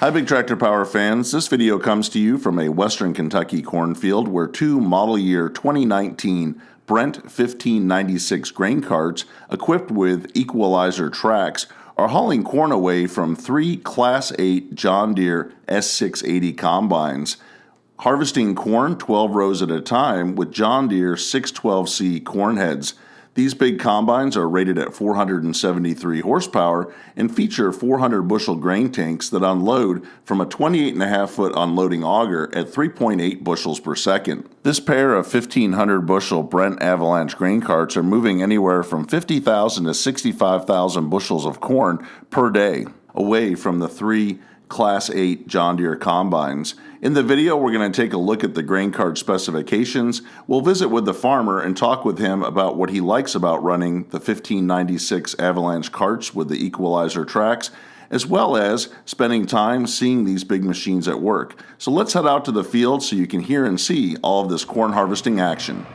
Hi Big Tractor Power fans, this video comes to you from a western Kentucky cornfield where two model year 2019 Brent 1596 grain carts equipped with equalizer tracks are hauling corn away from three Class 8 John Deere S680 combines, harvesting corn 12 rows at a time with John Deere 612C corn heads. These big combines are rated at 473 horsepower and feature 400 bushel grain tanks that unload from a 28.5-foot unloading auger at 3.8 bushels per second. This pair of 1,500 bushel Brent Avalanche grain carts are moving anywhere from 50,000 to 65,000 bushels of corn per day away from the three Class 8 John Deere combines. In the video, we're going to take a look at the grain cart specifications. We'll visit with the farmer and talk with him about what he likes about running the 1596 Avalanche carts with the equalizer tracks, as well as spending time seeing these big machines at work. So let's head out to the field so you can hear and see all of this corn harvesting action.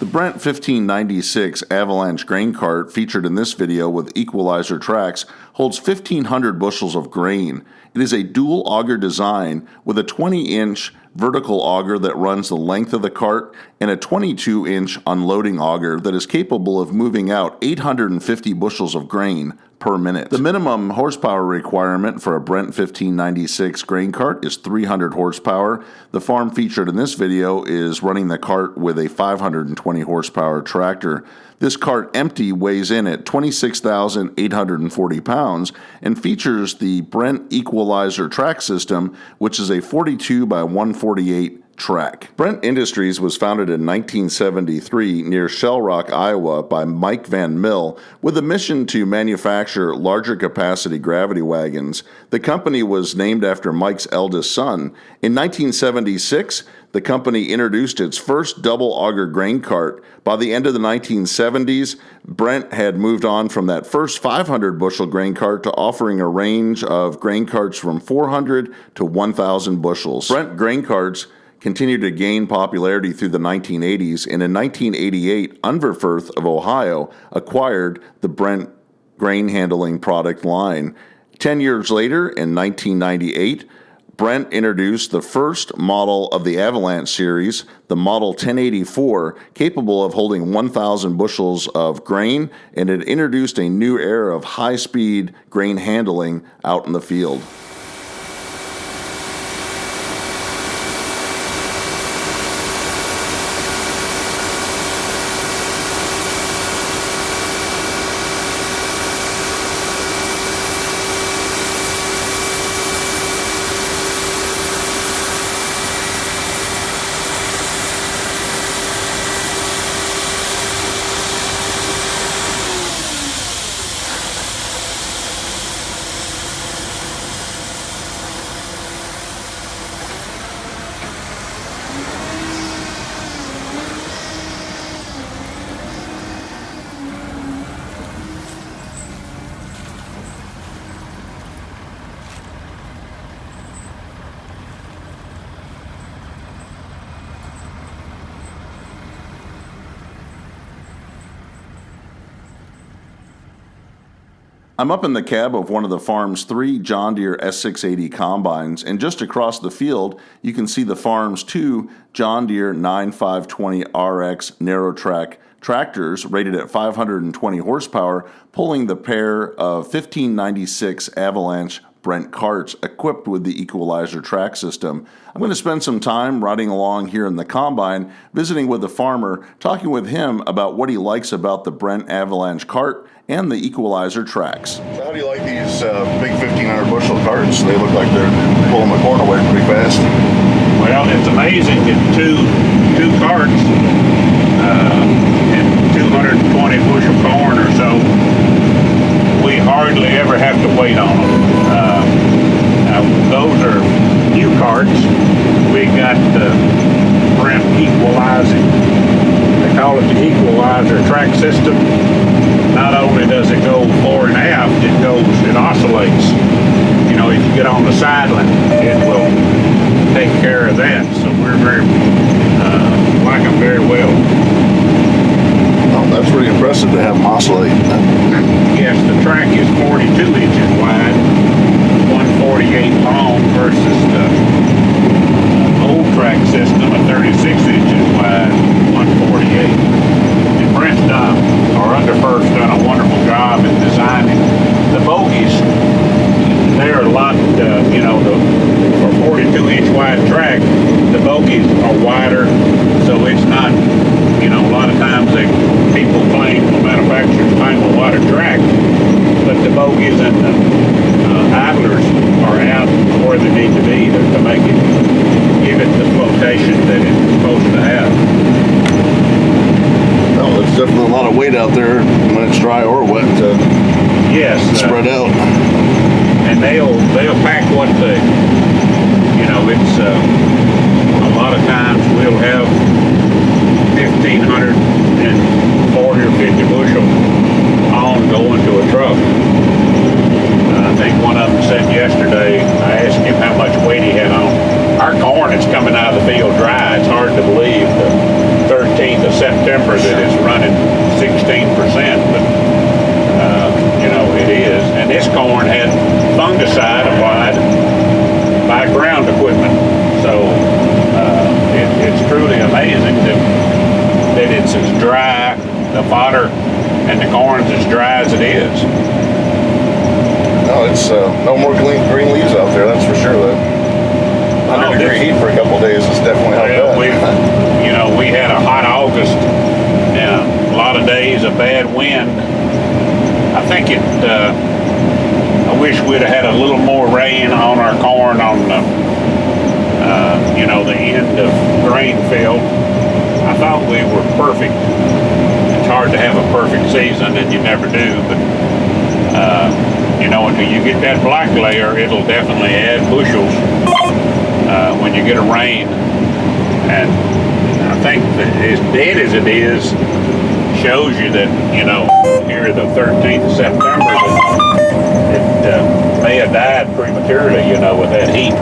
The Brent 1596 Avalanche grain cart featured in this video with equalizer tracks holds 1,500 bushels of grain. It is a dual auger design with a 20-inch vertical auger that runs the length of the cart and a 22-inch unloading auger that is capable of moving out 850 bushels of grain per minute. The minimum horsepower requirement for a Brent 1596 grain cart is 300 horsepower. The farm featured in this video is running the cart with a 520 horsepower tractor. This cart empty weighs in at 26,840 pounds and features the Brent equalizer track system, which is a 42 by 148 track. Brent Industries was founded in 1973 near Shell Rock, Iowa by Mike Van Mill with a mission to manufacture larger capacity gravity wagons. The company was named after Mike's eldest son. In 1976, the company introduced its first double auger grain cart. By the end of the 1970s, Brent had moved on from that first 500 bushel grain cart to offering a range of grain carts from 400 to 1,000 bushels. Brent grain carts continued to gain popularity through the 1980s, and in 1988, Unverferth of Ohio acquired the Brent grain handling product line. 10 years later, in 1998, Brent introduced the first model of the Avalanche series, the Model 1084, capable of holding 1,000 bushels of grain, and it introduced a new era of high-speed grain handling out in the field. I'm up in the cab of one of the farm's 3 John Deere S680 combines, and just across the field, you can see the farm's 2 John Deere 9520RX narrow track tractors rated at 520 horsepower, pulling the pair of 1596 Avalanche Brent carts equipped with the equalizer track system. I'm going to spend some time riding along here in the combine, visiting with the farmer, talking with him about what he likes about the Brent Avalanche cart and the equalizer tracks. So how do you like these big 1,500 bushel carts? They look like they're pulling the corn away pretty fast. Well, it's amazing that two carts and 220 bushel corn or so, we hardly ever have to wait on them. Now, those are new carts. We got the Brent equalizing. They call it the equalizer track system. Not only does it go fore and aft, it oscillates. You know, if you get on the sideline, it will take care of that. So we're like them very well. Oh, that's pretty impressive to have them oscillate. Yes, the track is 42 inches wide, 148 long versus the old track system of 36 inches wide, 148. Brent's done a wonderful job in designing the bogies. They're a lot, for 42-inch wide track, the bogies are wider, so it's not, a lot of times people claim, the manufacturers claim a wider track, but the bogies and the idlers are out where they need to be to make it, give it the flotation that it's supposed to have. Oh, there's definitely a lot of weight out there when it's dry or wet to spread out. And they'll pack what it's a lot of times we'll have 1,540 or 50 bushel on going to a truck. I think one of them said yesterday, I asked him how much weight he had on. Our corn is coming out of the field dry. It's hard to believe the 13th of September that it's running 16%, but it is. And this corn had fungicide applied by ground equipment, so it's truly amazing that it's as dry, the fodder and the corn's as dry as it is. No, it's no more green leaves out there, that's for sure. The 100-degree heat for a couple of days is definitely helped. We had a hot August and a lot of days of bad wind. I think I wish we'd have had a little more rain on our corn on the end of grain field. I thought we were perfect. It's hard to have a perfect season, and you never do, but until you get that black layer, it'll definitely add bushels when you get a rain. And I think that as dead as it is, shows you that, here the 13th of September, it may have died prematurely, with that heat.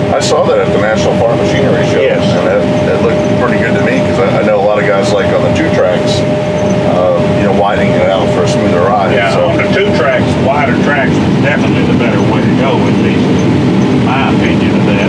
I saw that at the National Farm Machinery Show. Yes. And that looked pretty good to me because probably the better way to go, at least my opinion of that.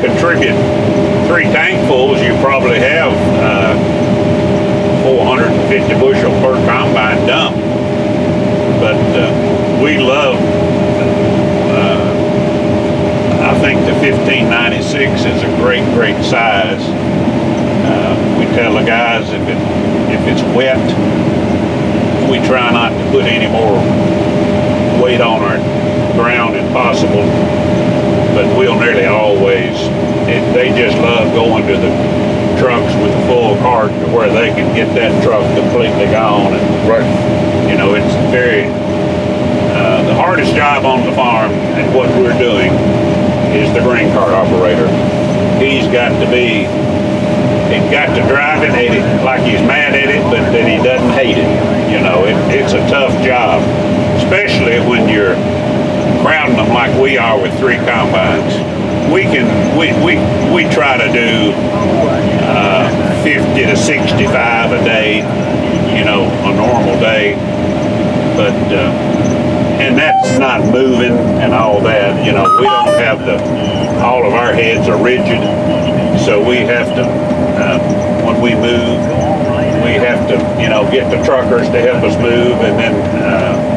Contribute 3 tankfuls, you probably have 450 bushel per combine dump. But we love, I think the 1596 is a great size. We tell the guys if it's wet, we try not to put any more weight on our ground if possible. But we'll nearly always, they just love going to the trucks with a full cart to where they can get that truck completely gone. And, right. You know, it's very, the hardest job on the farm and what we're doing is the grain cart operator. He's got to drive it like he's mad at it, but that he doesn't hate it. You know, it's a tough job, especially when you're crowding them like we are with 3 combines. We try to do 50 to 65 a day, you know, a normal day, but and that's not moving and all that. You know, we don't have all of our heads are rigid, so we have to when we move, we have to, you know, get the truckers to help us move, and then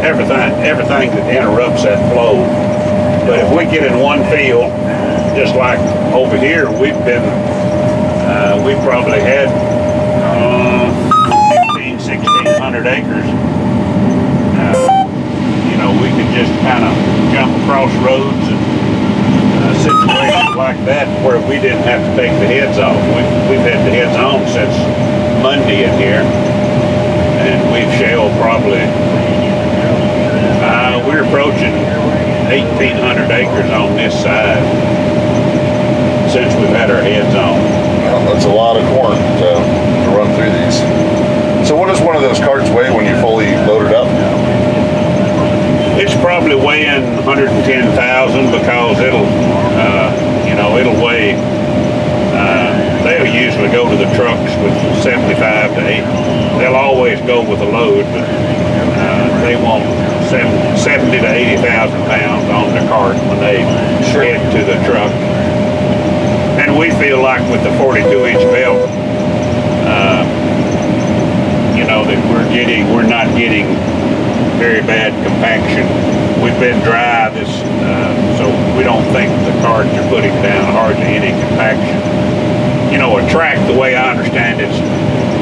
everything that interrupts that flow. But if we get in one field, just like over here, we probably had 1,600 acres. You know, we could just kind of jump across roads and situations like that where we didn't have to take the heads off. We've had the heads on since Monday in here, and we've shelled probably, we're approaching 1,800 acres on this side since we've had our heads on. Well, that's a lot of corn to run through these. So what does one of those carts weigh when you fully load it up? It's probably weighing 110,000 because it'll, you know, it'll weigh, they'll usually usually go to the trucks with 75 to 80. They'll always go with a load, but they want 70 to 80,000 pounds on the cart when they head to the truck. And we feel like with the 42-inch belt, you know, that we're not getting very bad compaction. We've been dry this, so we don't think the carts are putting down hardly any compaction. You know, a track, the way I understand it,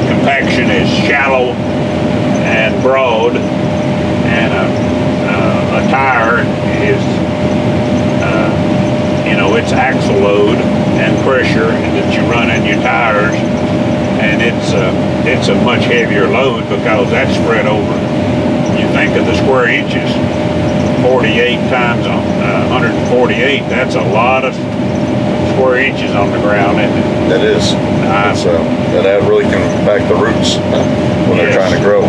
compaction is shallow and broad, and a tire is, you know, it's axle load and pressure that you run in your tires, and it's a much heavier load because that's spread over. You think of the square inches, 48 times 148. That's a lot of square inches on the ground, isn't it? That is. And that really can impact the roots when they're trying to grow.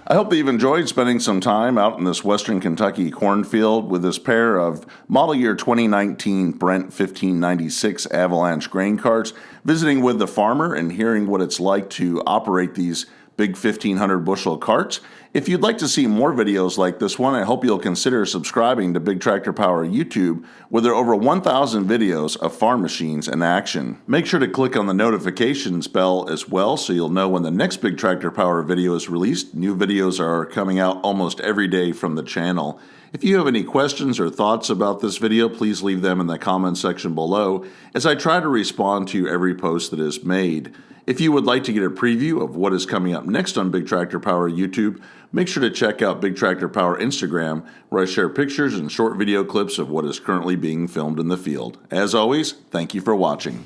I hope that you've enjoyed spending some time out in this western Kentucky cornfield with this pair of model year 2019 Brent 1596 Avalanche grain carts, visiting with the farmer and hearing what it's like to operate these big 1,500 bushel carts. If you'd like to see more videos like this one, I hope you'll consider subscribing to Big Tractor Power YouTube, where there are over 1,000 videos of farm machines in action. Make sure to click on the notifications bell as well so you'll know when the next Big Tractor Power video is released. New videos are coming out almost every day from the channel. If you have any questions or thoughts about this video, please leave them in the comment section below, as I try to respond to every post that is made. If you would like to get a preview of what is coming up next on Big Tractor Power YouTube, make sure to check out Big Tractor Power Instagram, where I share pictures and short video clips of what is currently being filmed in the field. As always, thank you for watching.